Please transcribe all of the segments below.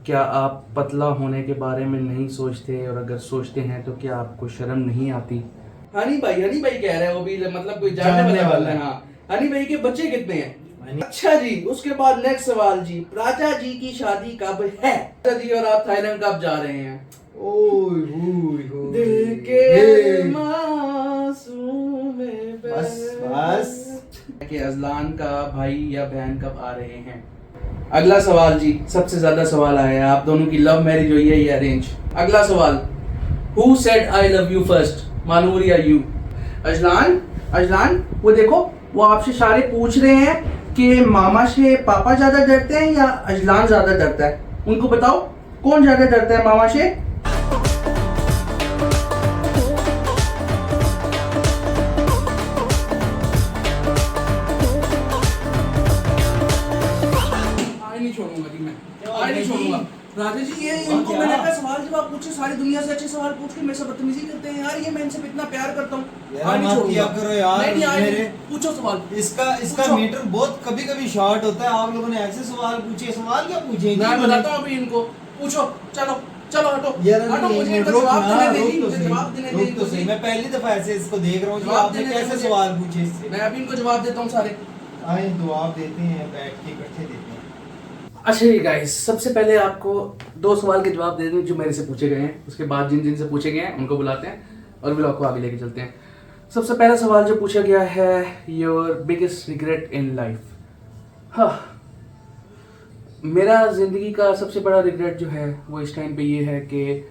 क्या आप पतला होने के बारे में नहीं सोचते, और अगर सोचते हैं तो क्या आपको शर्म नहीं आती? हनी भाई कह रहे हैं, वो भी मतलब कोई जानने वाला है। हाँ, हनी भाई के बच्चे कितने हैं? अच्छा जी, उसके बाद नेक्स्ट सवाल जी, प्राचा जी की शादी कब है? प्राचा जी और आप थाईलैंड कब जा रहे हैं? ओए होए होए। दिल के मासूम बस कि अजलान का भाई या बहन कब आ रहे हैं? अगला सवाल जी, सबसे ज्यादा सवाल आया है, आप दोनों की लव मैरिज हुई है या अरेंज? अगला सवाल, who said I love you first, Manoor या यू? अजलान वो देखो, वो आपसे सारे पूछ रहे हैं कि मामा से पापा ज्यादा डरते हैं या अजलान ज्यादा डरता है। उनको बताओ कौन ज्यादा डरता है मामा से? नहीं छोड़ूंगा जी, मैं आज नहीं छोड़ूंगा। राजा जी, ये इनको मैंने कहा सवाल जवाब पूछे, सारी दुनिया से अच्छे सवाल पूछ के मेरे से बदतमीजी करते हैं यार। ये मैं इनसे इतना प्यार करता हूँ, आज नहीं छोड़ूंगा। करो यार, नहीं आज मेरे पूछो सवाल। इसका मीटर बहुत कभी शॉर्ट होता है। आप लोगों ने ऐसे सवाल पूछे, सवाल क्या पूछे? मैं बताता हूँ अभी इनको, पूछो। चलो हटो हटो, मुझे इनको जवाब देने दीजिए, मुझे जवाब देने दीजिए। मैं पहली दफा ऐसे इसको देख रहा हूँ कि आपने कैसे सवाल पूछे इससे। मैं अभी इनको जवाब देता हूँ सारे। आए तो आप देते हैं, बैठ के इकट्ठे देते हैं। अच्छा जी गाइस, सबसे पहले आपको दो सवाल के जवाब दे दूं जो मेरे से पूछे गए हैं, उसके बाद जिन जिन से पूछे गए हैं उनको बुलाते हैं और व्लॉग को आगे लेके चलते हैं। सबसे पहला सवाल जो पूछा गया है, your biggest regret in life. हाँ, मेरा ज़िंदगी का सबसे बड़ा रिग्रेट जो है वो इस टाइम पे ये है कि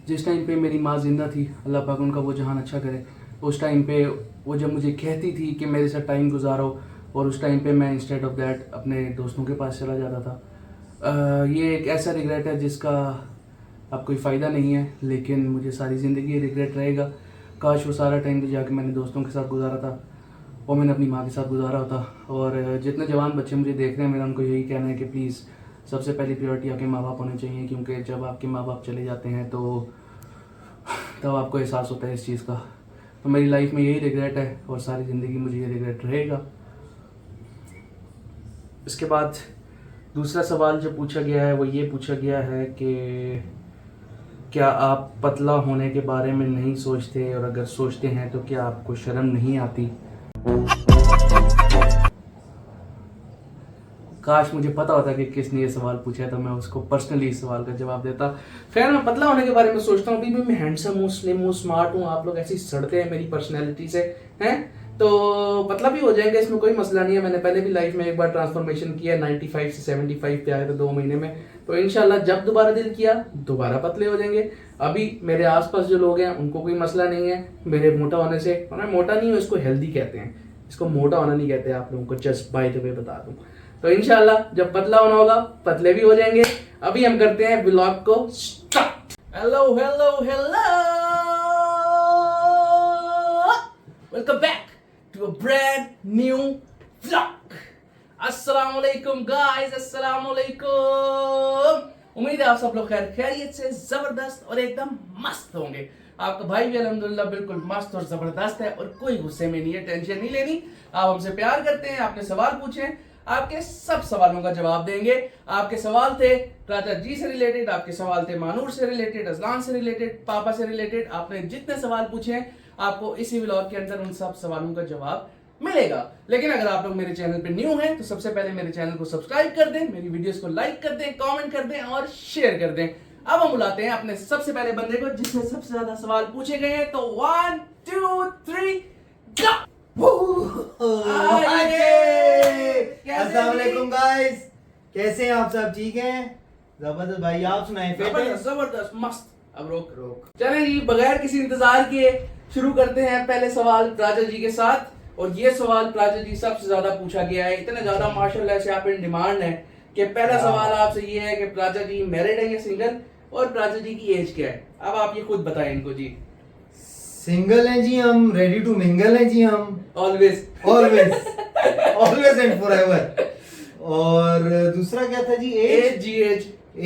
जिस टाइम पे मेरी माँ जिंदा थी, अल्लाह पाक उनका वो जहान अच्छा करे, उस टाइम पे वो जब मुझे कहती थी कि मेरे साथ टाइम गुजारो, और उस टाइम पे मैं इंस्टेड ऑफ दैट अपने दोस्तों के पास चला जाता था। ये एक ऐसा रिग्रेट है जिसका अब कोई फ़ायदा नहीं है, लेकिन मुझे सारी ज़िंदगी रिग्रेट रहेगा। काश वो सारा टाइम तो जाके मैंने दोस्तों के साथ गुजारा था और मैंने अपनी माँ के साथ गुजारा होता। और जितने जवान बच्चे मुझे देख रहे हैं, मेरा उनको यही कहना है कि प्लीज़ सबसे पहली प्रायोरिटी आपके माँ बाप होने चाहिए, क्योंकि जब आपके माँ बाप चले जाते हैं तो तब आपको एहसास होता है इस चीज़ का। तो मेरी लाइफ में यही रिग्रेट है और सारी ज़िंदगी मुझे ये रिग्रेट रहेगा। इसके बाद दूसरा सवाल जो पूछा गया है वो ये पूछा गया है कि क्या आप पतला होने के बारे में नहीं सोचते, और अगर सोचते हैं तो क्या आपको शर्म नहीं आती? काश मुझे पता होता कि किसने ये सवाल पूछा है तो मैं उसको पर्सनली इस सवाल का जवाब देता। खैर, मैं पतला होने के बारे में सोचता हूँ, अभी भी मैं हैंडसम हूँ, स्लिम हूँ, स्मार्ट हूँ। आप लोग ऐसी सड़ते हैं मेरी पर्सनैलिटी से, हैं तो पतला भी हो जाएंगे, इसमें कोई मसला नहीं है। मैंने पहले भी लाइफ में एक बार ट्रांसफॉर्मेशन किया, 95 से 75 पे आए थे 2 महीने में। तो इंशाल्लाह जब दोबारा दिल किया दोबारा पतले हो जाएंगे। अभी मेरे आसपास जो लोग हैं उनको कोई मसला नहीं है मेरे मोटा होने से। और मैं मोटा नहीं हूँ, इसको हेल्दी कहते हैं, इसको मोटा होना नहीं कहते। आप लोगों को जस्ट बाय द वे बता दूं। तो इंशाल्लाह जब पतला होना होगा पतले भी हो जाएंगे। अभी हम करते हैं व्लॉग को start. Hello welcome back to a brand new vlog. अस्सलाम वालेकुम गाइस, अस्सलाम वालेकुम। उम्मीद है आप सब लोग खैरियत से जबरदस्त और एकदम मस्त होंगे। आपका भाई भी अल्हम्दुलिल्लाह बिल्कुल मस्त और जबरदस्त है और कोई गुस्से में नहीं है, टेंशन नहीं लेनी। आप हमसे प्यार करते हैं, आपने सवाल पूछे, आपके सब सवालों का जवाब देंगे। आपके सवाल थे राजा जी से रिलेटेड, आपके सवाल थे मानूर से रिलेटेड, अजलान से रिलेटेड, पापा से रिलेटेड। आपने जितने सवाल पूछे हैं आपको इसी व्लॉग के अंदर उन सब सवालों का जवाब मिलेगा। लेकिन अगर आप लोग मेरे चैनल पे न्यू हैं तो सबसे पहले मेरे चैनल को सब्सक्राइब कर दें, मेरी वीडियोस को लाइक कर दें, कमेंट कर दें और शेयर कर दें। अब हम बुलाते हैं अपने सबसे पहले बंदे को जिसने सबसे ज्यादा सवाल पूछे गए हैं। तो 1 2 3 अस्सलाम वालेकुम गाइस, कैसे हैं आप सब? ठीक हैं? जबरदस्त भाई, आप सुनाएं? जबरदस्त मस्त। अब रोक चलें जी, बगैर किसी इंतजार के शुरू करते हैं पहले सवाल प्राचा जी के साथ। और ये सवाल प्राचा जी सबसे ज्यादा पूछा गया है, इतना ज्यादा माशाल्लाह से आप इन डिमांड है कि पहला सवाल आपसे ये है कि प्राचा जी मैरिड है या सिंगल, और प्राचा जी की एज क्या है? अब आप ये खुद बताएं इनको जी। सिंगल हैं जी हम, रेडी टू मिंगल हैं जी हम, ऑलवेज ऑलवेज एंड फॉरएवर। और दूसरा क्या था जी?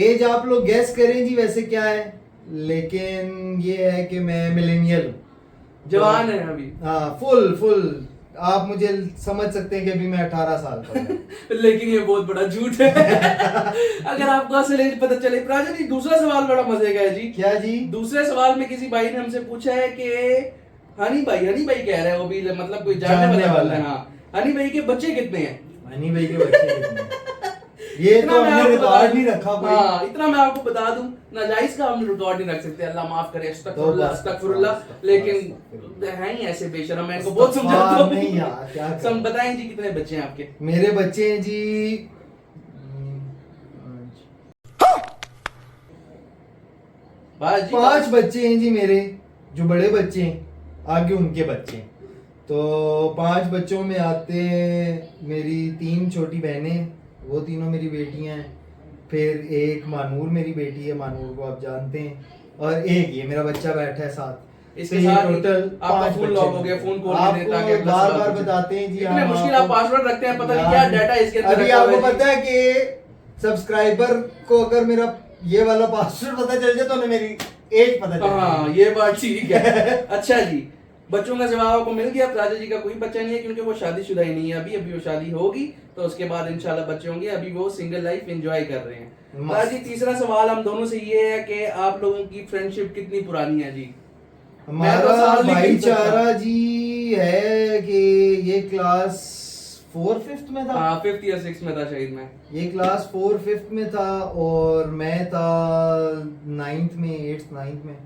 एज आप लोग गेस करें जी वैसे क्या है, लेकिन ये है कि मैं मिलेनियल हूँ, जवान है अभी। हाँ, फुल आप मुझे समझ सकते हैं कि अभी मैं 18 साल का हूं। लेकिन ये बहुत बड़ा झूठ है। अगर आपको असल एज पता चले। प्राजन जी दूसरा सवाल बड़ा मजे का है जी। क्या जी? दूसरे सवाल में किसी भाई ने हमसे पूछा है कि हनी भाई कह रहे हैं, वो भी मतलब कोई जानने वाला है। हाँ, हनी भाई के बच्चे कितने हैं? हनी भाई के बच्चे कितने हैं? ये तो हमने रिकॉर्ड नहीं रखा कोई। हाँ, इतना मैं आपको बता दूं, नाजायज का हम रिकॉर्ड नहीं रख सकते, अल्लाह माफ करे, अस्तगफुरुल्लाह। लेकिन हैं ही ऐसे बेशरम, मैं इनको बहुत समझाता हूं। नहीं यार, क्या सब बताएं जी, कितने बच्चे हैं आपके? मेरे बच्चे हैं जी 5 बच्चे हैं जी मेरे, जो बड़े बच्चे हैं, आगे उनके बच्चे हैं। तो 5 बच्चों में आते हैं मेरी 3 छोटी बहनें, वो तीनों मेरी बेटियां हैं। फिर एक मानूर मेरी बेटी है, मानूर को आप जानते हैं, और एक ये मेरा बच्चा बैठा है साथ। इसके साथ टोटल आपका फोन लॉक हो गया, फोन खोल के देता है, बार बार बताते हैं जी। इतने मुश्किल आप पासवर्ड रखते हैं, पता नहीं क्या डाटा इसके अंदर। अभी आपको पता है कि सब्सक्राइबर को अगर मेरा ये वाला पासवर्ड पता चल जाए तो उन्हें मेरी एज पता चल जाए। हाँ, ये बात ठीक है। अच्छा जी, बच्चों का जवाब आपको मिल गया। राजा जी का कोई बच्चा नहीं है, क्योंकि वो शादीशुदा ही नहीं है अभी वो शादी होगी तो उसके बाद इंशाल्लाह बच्चे होंगे। अभी वो सिंगल लाइफ एंजॉय कर रहे हैं। राजा जी, तीसरा सवाल हम दोनों से ये है कि आप लोगों की फ्रेंडशिप कितनी पुरानी है जी? हमारा भाईचारा जी है कि ये क्लास 4-5 में था। हाँ, 5th या 6th में था शायद मैं। ये क्लास 4-5 में था और मैं था 9th में, 8th 9th में।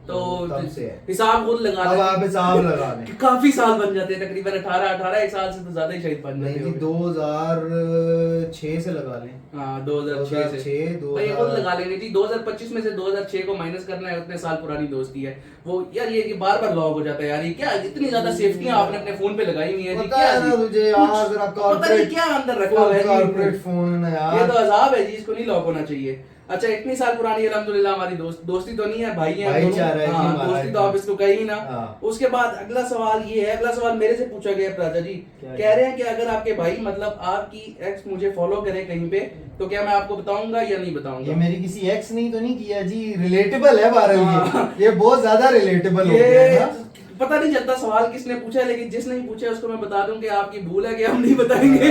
तो तब से है। हिसाब खुद लगा अब आप हिसाब लगा लें। काफी साल बन जाते हैं, तकरीबन 18 एक साल से तो ज्यादा ही शायद बन जाते हैं। 2006 से लगा लें। हाँ, 2006 से। भाई खुद लगा लेंगे जी। 2025 में से 2006 को माइनस करना है, उतने साल पुरानी दोस्ती है वो। यार ये कि बार बार लॉक हो जाता है यार, ये क्या इतनी ज्यादा सेफ्टियां आपने अपने फोन पे लगाई हुई है जी? क्या है मुझे यार, जरा कॉर्पोरेट क्या अंदर रखा हुआ है कॉर्पोरेट फोन है यार, ये तो अजाब है जी, इसको नहीं लॉक होना चाहिए। अच्छा, इतनी साल पुरानी अल्हम्दुलिल्लाह हमारी दोस्ती तो नहीं है, भाई हैं दोनों। हाँ, दोस्ती तो आप इसको कही ना। उसके बाद अगला सवाल ये है, अगला सवाल मेरे से पूछा गया प्राजा जी, कह रहे हैं कि अगर आपके भाई मतलब आपकी एक्स मुझे फॉलो करे कहीं पे तो क्या मैं आपको बताऊंगा या नहीं बताऊंगा? ये मेरी किसी एक्स नहीं तो नहीं किया जी, रिलेटेबल है बहरहाल। ये बहुत ज्यादा रिलेटेबल हो गया है। पता नहीं चलता सवाल किसने पूछा, लेकिन जिसने ही पूछा उसको मैं बता दूं कि आपकी भूल है कि हम नहीं बताएंगे।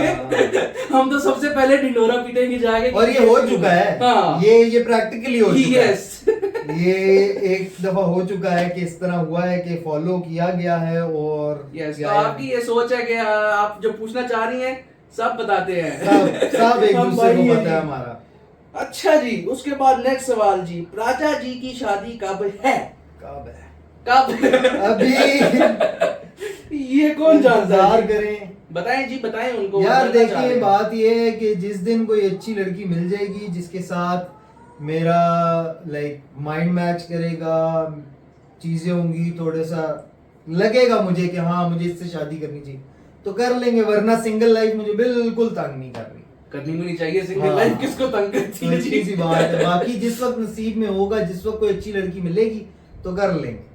हम तो सबसे पहले ढिंडोरा पीटेंगे जाके। और ये हो चुका है। हाँ। ये प्रैक्टिकली हो चुका है। ये एक दफा हो चुका है कि इस तरह हुआ है कि फॉलो किया गया है। और तो आपकी ये सोच है कि आप जो पूछना चाह रही हैं सब बताते हैं। सब एक दूसरे को पता है हमारा। अच्छा जी, उसके बाद नेक्स्ट सवाल जी, प्राचा जी की शादी कब है? कब अभी ये कौन जानता है? करें, बताएं जी, बताएं उनको। यार देखिए, बात ये है कि जिस दिन कोई अच्छी लड़की मिल जाएगी जिसके साथ मेरा लाइक माइंड मैच करेगा, चीजें होंगी, थोड़ा सा लगेगा मुझे कि हाँ मुझे इससे शादी करनी चाहिए तो कर लेंगे, वरना सिंगल लाइफ मुझे बिल्कुल तंग नहीं कर रही। करनी भी नहीं चाहिए सिंगल लाइफ, किसको तंग करती है? अच्छी सी बात है। बाकी जिस वक्त नसीब में होगा, जिस वक्त कोई अच्छी लड़की मिलेगी तो कर लेंगे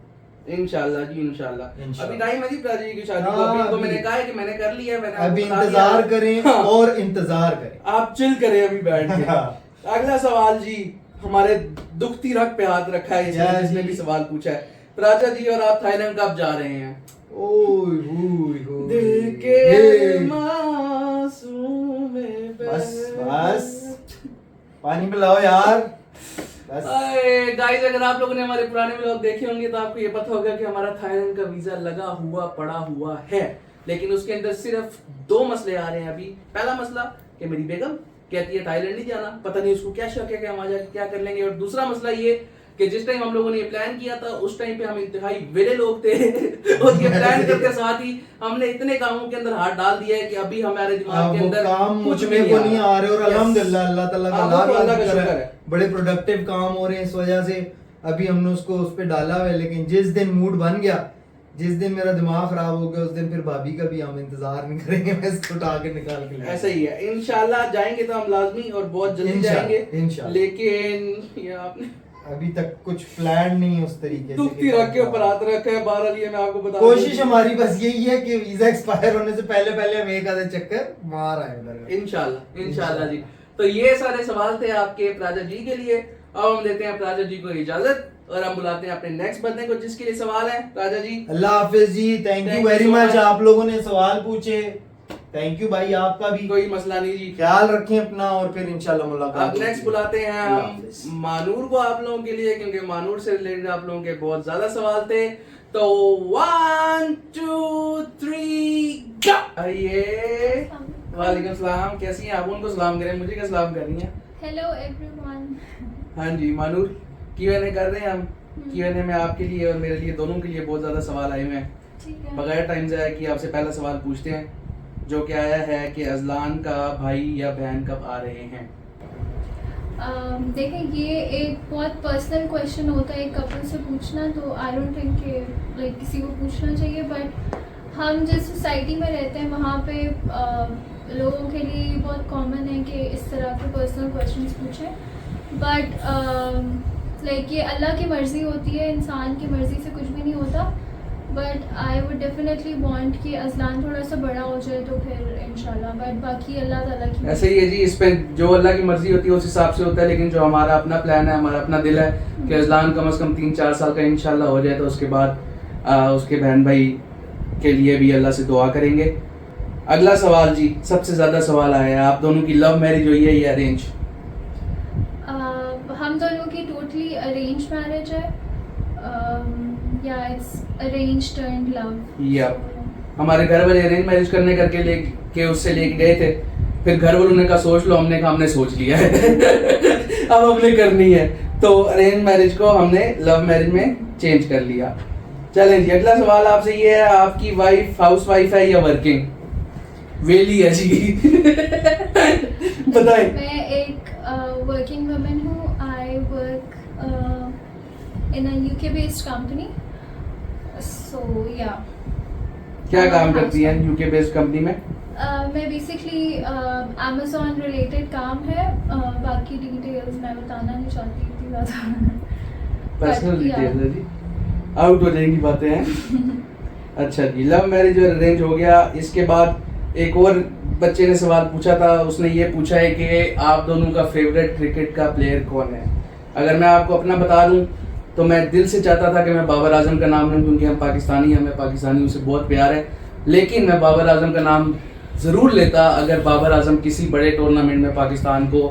इंशाल्लाह जी, इंशाल्लाह। अभी टाइम है जी प्राची जी की शादी को। अभी तो मैंने कहा है कि मैंने कर लिया है, मैंने अभी इंतजार करें। हाँ। और इंतजार करें, आप चिल करें अभी बैठ के। हाँ। अगला सवाल जी, हमारे दुखती रख पे हाथ रखा है जिसने भी सवाल पूछा है। प्राचा जी और आप थाईलैंड कब जा रहे हैं? दिल के मासूम में बस पानी पिलाओ यार। गाइस, अगर आप लोगों ने हमारे पुराने व्लॉग देखे होंगे तो आपको ये पता होगा कि हमारा थाईलैंड का वीजा लगा हुआ पड़ा हुआ है, लेकिन उसके अंदर सिर्फ 2 मसले आ रहे हैं अभी। पहला मसला कि मेरी बेगम कहती है थाईलैंड नहीं जाना, पता नहीं उसको क्या शक है कि हम आ जाके क्या कर लेंगे। और दूसरा मसला ये कि जिस टाइम हम लोगों ने ये प्लान किया था उस टाइम पे हम इंतहाई वेले लोग थे और ये प्लान करते साथ ही हमने इतने कामों के अंदर हाथ डाल दिया है कि अभी हमारे दिमाग के अंदर काम कुछ भी नहीं आ रहे। और अल्हम्दुलिल्लाह अल्लाह ताला का शुक्र है, बड़े प्रोडक्टिव काम हो रहे हैं। इस वजह से अभी हमने उसको उस पे डाला हुआ है। लेकिन जिस दिन मूड बन गया, जिस दिन मेरा दिमाग खराब हो गया, उस दिन फिर भाभी का भी हम इंतजार नहीं करेंगे, मैं इसको उठा के निकाल के। ऐसा ही है, इंशाल्लाह जाएंगे तो हम लाजमी और बहुत जल्दी जाएंगे। लेकिन ये आपने अभी तक कुछ प्लान नहीं है उस तरीके से। दुखती रख के ऊपर हाथ रखा है। बहरहाल ये मैं आपको बता कोशिश हमारी बस यही है कि वीजा एक्सपायर होने से पहले हम एक आधा चक्कर मार आए उधर। इंशाल्लाह जी। तो ये सारे सवाल थे आपके प्राजा जी के लिए। अब हम देते हैं राजा जी को इजाजत और हम बुलाते हैं अपने नेक्स्ट बंदे को जिसके लिए सवाल है। राजा जी अल्लाह हाफिज जी, थैंक यू वेरी मच। आप लोगों ने सवाल पूछे, थैंक यू भाई, आपका भी कोई मसला नहीं जी, ख्याल रखें अपना और फिर इंशाल्लाह मुलाकात। अब नेक्स्ट बुलाते हैं हम मानूर को आप लोगों के लिए, क्योंकि मानूर से रिलेटेड आप लोगों के बहुत ज्यादा सवाल थे। तो 1 2 3 आइए। वालेकुम सलाम, कैसी हैं आप? उनको सलाम करें, मुझे क्या सलाम कर रही हैं? Hello everyone. हाँ जी मानूर, Q&A कर रहे हैं हम। Q&A में आपके लिए और मेरे लिए दोनों के लिए बहुत ज्यादा सवाल आए हुए हैं। ठीक है। बगैर टाइम जाए कि आपसे पहला सवाल पूछते हैं, जो कि आया है कि अजलान का भाई या बहन कब आ रहे हैं? देखें, ये एक बहुत पर्सनल क्वेश्चन होता है एक कपल से पूछना, तो आई डोंट थिंक कि लाइक किसी को पूछना चाहिए। बट हम जिस सोसाइटी में रहते हैं वहाँ पे लोगों के लिए ये बहुत कॉमन है कि इस तरह के पर्सनल क्वेश्चंस पूछें। बट लाइक ये अल्लाह की मर्ज़ी होती है, इंसान की मर्ज़ी से कुछ भी नहीं होता। But I would definitely want कि अजलान थोड़ा सा बड़ा हो जाए तो फिर इंशाल्लाह। बट बाकी अल्लाह ताला की ऐसे ही है जी, इस पे जो अल्लाह की मर्जी होती है उस हिसाब से होता है, लेकिन जो हमारा अपना प्लान है, हमारा अपना दिल है कि अजलान कम से कम 3-4 साल का इंशाल्लाह हो जाए, तो उसके बाद उसके बहन भाई के लिए भी अल्लाह से दुआ करेंगे। अगला सवाल जी, सबसे ज्यादा सवाल आया है, आप दोनों की लव मैरिज हुई है या अरेंज? हम दोनों की टोटली अरेंज मैरिज है। या इट्स अरेंज्ड एंड लव। या हमारे घर वाले अरेंज मैरिज करने करके लेके उससे लेके गए थे, फिर घर वालों ने कहा सोच लो, हमने कहा हमने सोच लिया है अब हमने करनी है, तो अरेंज मैरिज को हमने लव मैरिज में चेंज कर लिया। चलें जी, अगला सवाल आपसे ये है, आपकी वाइफ हाउस वाइफ है या वर्किंग? वेली है जी बताएं। मैं एक वर्किंग वुमन हूँ। I work in a UK based company. So या क्या काम करती हैं यूके बेस्ड कंपनी में? मैं बेसिकली अमेज़ॉन रिलेटेड काम है। बाकी डिटेल्स मैं बताना नहीं चाहती इतनी ज़्यादा। Personal But, yeah. डिटेल्स है जी, आउट हो जाएंगी बातें हैं अच्छा जी, लव मैरिज और अरेंज हो गया। इसके बाद एक और बच्चे ने सवाल पूछा था, उसने ये पूछा है कि आप दोनों का फेवरेट क्रिकेट का प्लेयर कौन है? अगर मैं आपको अपना बता दूं तो मैं दिल से चाहता था कि मैं बाबर आजम का नाम लूं, क्योंकि हम पाकिस्तानी हैं, हमें पाकिस्तानियों से बहुत प्यार है, लेकिन मैं बाबर आजम का नाम ज़रूर लेता अगर बाबर आजम किसी बड़े टूर्नामेंट में पाकिस्तान को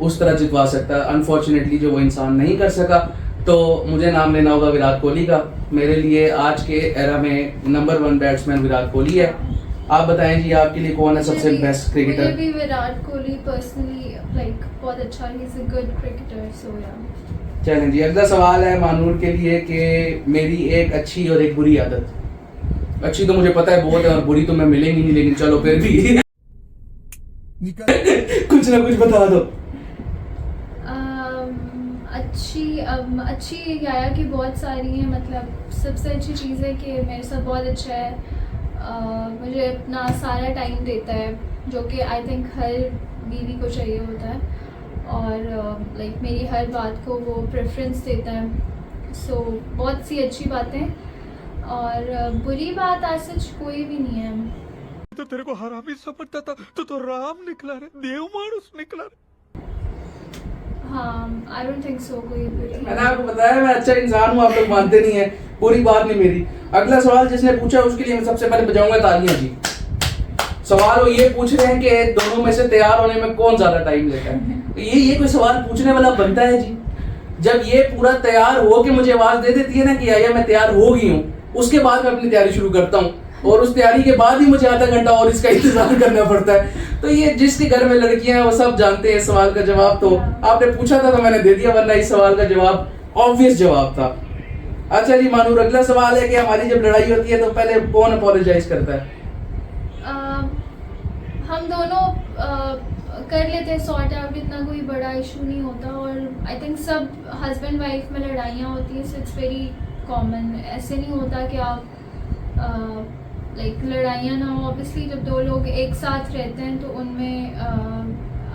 उस तरह जितवा सकता। अनफॉर्चुनेटली जो वो इंसान नहीं कर सका, तो मुझे नाम लेना होगा विराट कोहली का। मेरे लिए आज के एरा में नंबर 1 बैट्समैन विराट कोहली है। आप बताएं जी, आपके लिए कौन है सबसे बेस्ट क्रिकेटर? मुझे भी विराट कोहली पर्सनली लाइक बहुत अच्छा, he is a good cricketer. So या चलें जी, अगला सवाल है मानूर के लिए कि मेरी एक अच्छी और एक बुरी आदत। अच्छी तो मुझे पता है बहुत है और बुरी तो मैं मिलेंगी नहीं, लेकिन चलो फिर भी कुछ ना कुछ बता दो। अच्छी याया की बहुत सारी हैं। मतलब सबसे अच्छी चीज़ है कि मेरे साथ बहुत अच्छा है। मुझे अपना सारा टाइम देता है, जो कि आई थिंक हर बीवी को चाहिए होता है, और लाइक मेरी हर बात को वो प्रेफरेंस देता है। सो बहुत सी अच्छी बातें, और बुरी बात आज सच कोई भी नहीं है। तो तेरे को हरामी समझता था, तो राम निकला रे, देव मानुस निकला रे। हाँ, आई डोंट थिंक सो कोई बुरी। मैंने आपको बताया मैं अच्छा इंसान हूँ, आप लोग मानते नहीं है, पूरी बात नहीं मेरी। अगला सवाल जिसने पूछा उसके लिए मैं सबसे पहले बजाऊंगा तालियां जी। सवाल वो ये पूछ रहे हैं कि दोनों में से तैयार होने में कौन ज्यादा टाइम लेता है। तो ये कोई सवाल पूछने वाला बनता है जी? जब ये पूरा तैयार हो के मुझे आवाज दे देती है ना कि आया मैं तैयार हो गई हूँ, उसके बाद मैं अपनी तैयारी शुरू करता हूँ, और उस तैयारी के बाद ही मुझे आधा घंटा और इसका इंतजार करना पड़ता है। तो ये जिसके घर में लड़कियां हैं वो सब जानते हैं। सवाल का जवाब तो आपने पूछा था तो मैंने दे दिया, वरना इस सवाल का जवाब ऑब्वियस जवाब था। अच्छा जी मानूर, अगला सवाल है कि हमारी जब लड़ाई होती है तो पहले कौन अपोलोजाइज करता है? हम दोनों कर लेते हैं सॉर्ट आउट, इतना कोई बड़ा इशू नहीं होता। और आई थिंक सब हस्बैंड वाइफ में लड़ाइयाँ होती हैं, सो इट्स वेरी कॉमन। ऐसे नहीं होता कि आप लाइक लड़ाइयाँ ना हो। ऑब्वियसली जब दो लोग एक साथ रहते हैं तो उनमें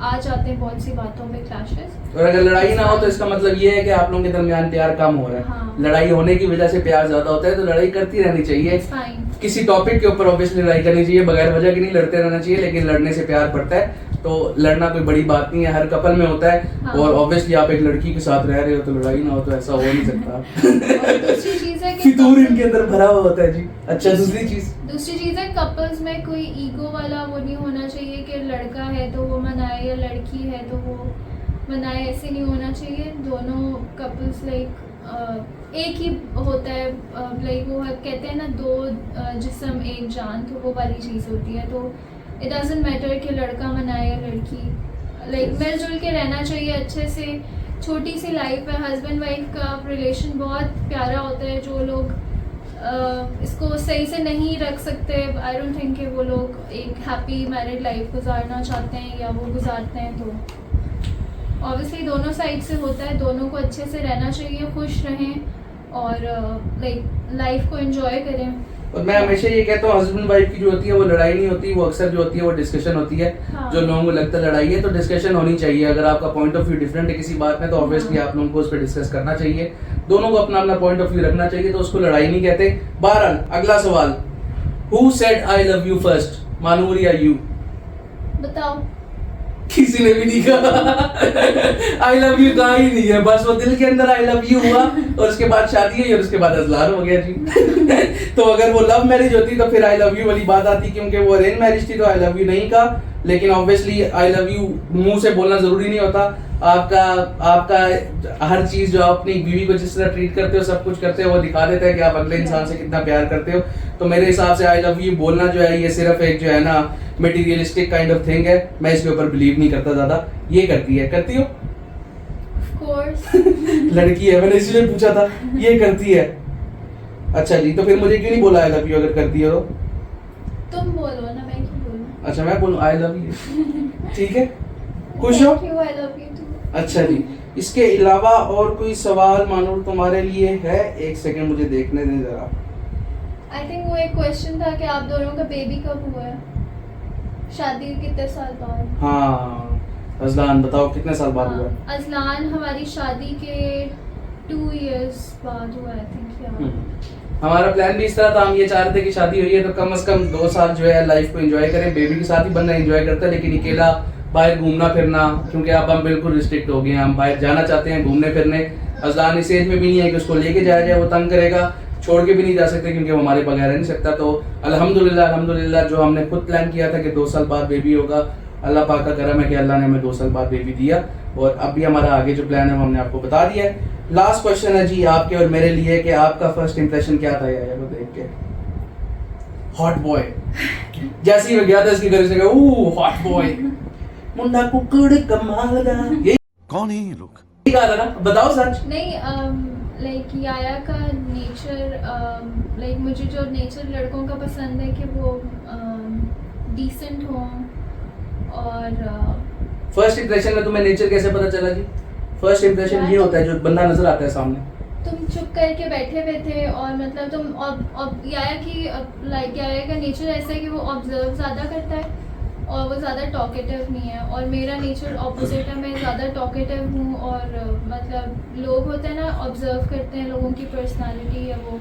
आ जाते हैं बहुत सी बातों पे क्लैशेस। और अगर लड़ाई ना हो तो इसका मतलब ये है कि आप लोगों के दरमियान प्यार कम हो रहा है। हाँ। लड़ाई होने की वजह से प्यार ज्यादा होता है, तो लड़ाई करती रहनी चाहिए। फाइन। किसी टॉपिक के ऊपर ऑब्वियसली लड़ाई करनी चाहिए, बगैर वजह की नहीं लड़ते रहना चाहिए, लेकिन लड़ने से प्यार बढ़ता है। तो लड़ना कोई बड़ी बात नहीं है, हर कपल में होता है। हाँ। और ऑब्वियसली आप एक लड़की के साथ रह रहे हो तो लड़ाई ना हो तो ऐसा हो नहीं सकता। और दूसरी चीज़ है कि फितूर इनके अंदर भरा हुआ होता है जी। अच्छा दूसरी चीज है कपल्स में कोई ईगो वाला वो नहीं होना चाहिए कि लड़का है तो वो मनाए या लड़की है तो वो मनाए, ऐसे नहीं होना चाहिए। दोनों कपल्स लाइक एक ही होता है, लाइक वो कहते हैं ना दो जिस्म एक जान, तो वो वाली चीज़ होती है। तो इट डजंट मैटर कि लड़का मनाए या लड़की, लाइक मिलजुल के रहना चाहिए अच्छे से। छोटी सी लाइफ है, हस्बैंड वाइफ का रिलेशन बहुत प्यारा होता है। जो लोग इसको सही से नहीं रख सकते, आई डोंट थिंक कि वो लोग एक हैप्पी मैरिड लाइफ गुजारना चाहते हैं या वो गुजारते हैं। तो ऑब्वियसली दोनों साइड से होता है, दोनों को अच्छे से रहना चाहिए, खुश रहें और लाइक लाइफ को एंजॉय करें। और मैं हमेशा ये कहता हूँ हस्बैंड वाइफ की जो होती है वो लड़ाई नहीं होती, वो अक्सर जो होती है वो डिस्कशन होती है। हाँ। जो लोगों को लगता है लड़ाई है तो डिस्कशन होनी चाहिए। अगर आपका पॉइंट ऑफ व्यू डिफरेंट है किसी बात में तो ऑब्वियसली आप लोगों को उस पर डिस्कस करना चाहिए, दोनों को अपना अपना पॉइंट ऑफ व्यू रखना चाहिए, तो उसको लड़ाई नहीं कहते। बहरहाल अगला सवाल, who said I love you first, Manoor या यू? बताओ। किसी ने भी नहीं कहा आई लव यू, कहा ही नहीं है, बस वो दिल के अंदर आई लव यू हुआ और उसके बाद शादी हुई और उसके बाद अजलान हो गया जी। तो अगर वो लव मैरिज होती तो फिर आई लव यू वाली बात आती, क्योंकि वो अरेंज मैरिज थी तो आई लव यू नहीं कहा। लेकिन ऑब्वियसली आई लव यू मुंह से बोलना जरूरी नहीं होता। आपका हर चीज जो आप अपनी बीवी को जिस तरह ट्रीट करते हो, सब कुछ करते हो, वो दिखा देता है कि आप अगले इंसान से कितना प्यार करते हो। तो मेरे हिसाब से आई लव यू बोलना जो है ये सिर्फ एक जो है ना मटेरियलिस्टिक काइंड ऑफ थिंग है। मैं इसके ऊपर बिलीव नहीं करता ज्यादा। ये करती हो Of course। लड़की है, मैंने इसलिए पूछा था, ये करती है। अच्छा जी, तो फिर मुझे क्यों नहीं बोला आई लव यू अगर करती हो? तुम बोलो ना, मैं क्यों बोलूं? अच्छा मैं बोलूं आई लव यू, ठीक है? खुश हो? Thank you, I love you too। अच्छा जी, इसके अलावा और कोई सवाल मानूर तुम्हारे लिए है? एक सेकंड मुझे देखने दें जरा। आई थिंक वो एक क्वेश्चन था कि आप दोनों का बेबी कब हुआ है, शादी के कितने साल बाद? हाँ अजलान बताओ कितने साल बाद हुआ? हाँ, अजलान हमारी शादी के 2 years बाद हुआ, आई थिंक। या हमारा प्लान भी इस तरह था, हम ये चाह रहे थे कि शादी हुई है तो कम से कम 2 साल जो है लाइफ को एंजॉय करें। बेबी के साथ ही बंदा एंजॉय करता है, लेकिन अकेला बाहर घूमना फिरना, क्योंकि अब हम बिल्कुल रिस्ट्रिक्ट हो गए हैं, हम बाहर जाना चाहते हैं घूमने फिरने। अजलान इस एज में भी नहीं है कि उसको लेके जाया जाए, वो तंग करेगा, छोड़ के भी नहीं जा सकते क्योंकि वो हमारे बगैर रह नहीं सकता। तो अल्हम्दुलिल्लाह जो हमने खुद प्लान किया था कि 2 साल बाद बेबी होगा, अल्लाह पाक का करम है कि अल्लाह ने हमें 2 साल बाद बेबी दिया। और अब भी हमारा आगे जो प्लान है वो हमने आपको बता दिया है। लास्ट क्वेश्चन है जी आपके और मेरे लिए कि आपका फर्स्ट इंप्रेशन क्या था यार को देख के? हॉट बॉय, जैसे ही मैं गया था इसके घर से हॉट बॉय, मुंडा कुकड़ कमाल दा, ये कौन है ये लोग? कहा था ना, बताओ सच। नहीं, लाइक याया का नेचर, लाइक मुझे जो नेचर लड़कों का पसंद है कि वो डिसेंट हो। और फर्स्ट इंप्रेशन में तुम्हें नेचर कैसे पता चला जी? फर्स्ट इंप्रेशन ये होता है जो बंदा नजर आता है सामने। तुम चुप करके बैठे हुए थे और मतलब तुम याया की लाइक याया का नेचर ऐसा है कि वो ऑब्जर्व ज़्यादा करता है और वो ज़्यादा टॉकेटिव नहीं है, और मेरा नेचर ऑपोजिट है, मैं ज़्यादा टॉकेटिव हूँ। और मतलब लोग होते हैं ना, ऑब्जर्व करते हैं लोगों की पर्सनालिटी है वो,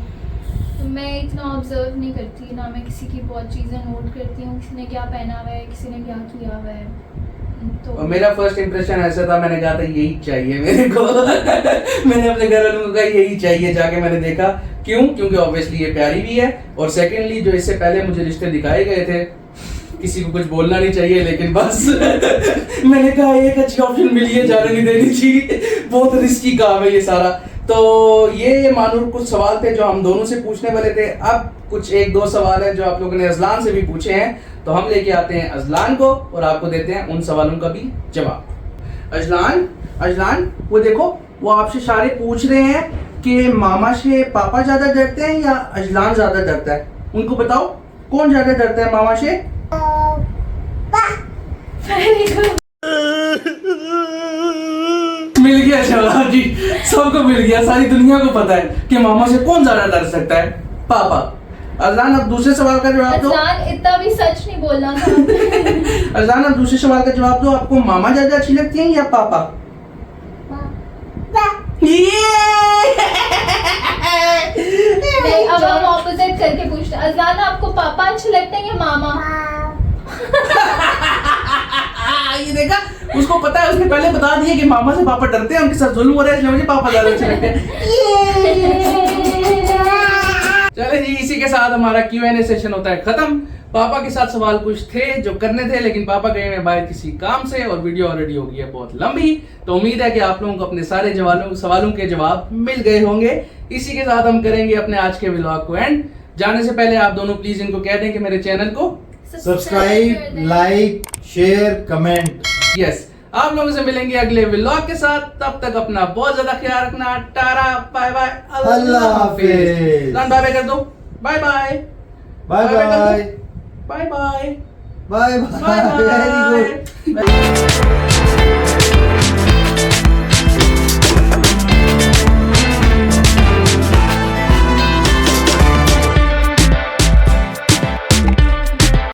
तो मैं इतना ऑब्जर्व नहीं करती ना। मैं किसी की बहुत चीज़ें नोट करती हूँ, किसी ने क्या पहना हुआ है, किसी ने क्या किया हुआ है। तो और मेरा फर्स्ट इंप्रेशन ऐसा था, मैंने कहा था यही चाहिए मेरे को मैंने अपने घर वालों को कहा यही चाहिए, जाके मैंने देखा। क्यों? क्योंकि ऑब्वियसली ये प्यारी भी है, और सेकेंडली जो इससे पहले मुझे रिश्ते दिखाए गए थे, किसी को कुछ बोलना नहीं चाहिए लेकिन बस मैंने कहा एक अच्छी ऑप्शन मिली है, जाने नहीं देनी चाहिए, बहुत रिस्की काम है ये सारा। तो ये मानूर कुछ सवाल थे जो हम दोनों से पूछने वाले थे। अब कुछ 1-2 सवाल है जो आप लोगों ने अजलान से भी पूछे हैं, तो हम लेके आते हैं अजलान को और आपको देते हैं उन सवालों का भी जवाब। अजलान वो देखो, वो आपसे सारे पूछ रहे हैं कि मामा से पापा ज्यादा डरते हैं या अजलान ज्यादा डरता है? उनको बताओ कौन ज्यादा डरता है मामा से? मिल गया जवाब जी, सबको मिल गया, सारी दुनिया को पता है कि मामा से कौन ज्यादा डर सकता है, पापा। अजलान अब दूसरे सवाल का जवाब दो। अजलान इतना भी सच नहीं बोलना था। अजलान अब दूसरे सवाल का जवाब दो, आपको मामा ज्यादा अच्छी लगती हैं या पापा? नहीं, अब हम ऑपोजिट करके पूछते हैं। अजलान आपको पापा अच्छे लगते हैं या मामा? ये देखा, उसको पता है, उसने पहले बता दिया कि मामा से पापा डरते हैं, उनके साथ जुल्म हो रहा है, इसलिए मुझे पापा ज्यादा अच्छे लगते हैं। चले जी, इसी के साथ हमारा Q&A सेशन होता है खत्म। पापा के साथ सवाल कुछ थे जो करने थे, लेकिन पापा गए हैं बाहर किसी काम से और वीडियो ऑलरेडी हो गई है बहुत लंबी। तो उम्मीद है कि आप लोगों को अपने सारे सवालों के जवाब मिल गए होंगे। इसी के साथ हम करेंगे अपने आज के व्लॉग को एंड। जाने से पहले आप दोनों प्लीज इनको कह दें कि मेरे चैनल को subscribe, like, share, comment. Yes, आप लोगों से मिलेंगे अगले व्लॉग के साथ। तब तक अपना बहुत ज्यादा ख्याल रखना। टारा, बाय बाय, अल्लाह हाफिज। बाय बाय कर दो। Bye bye bye bye bye bye bye bye. Bye very good. Bye.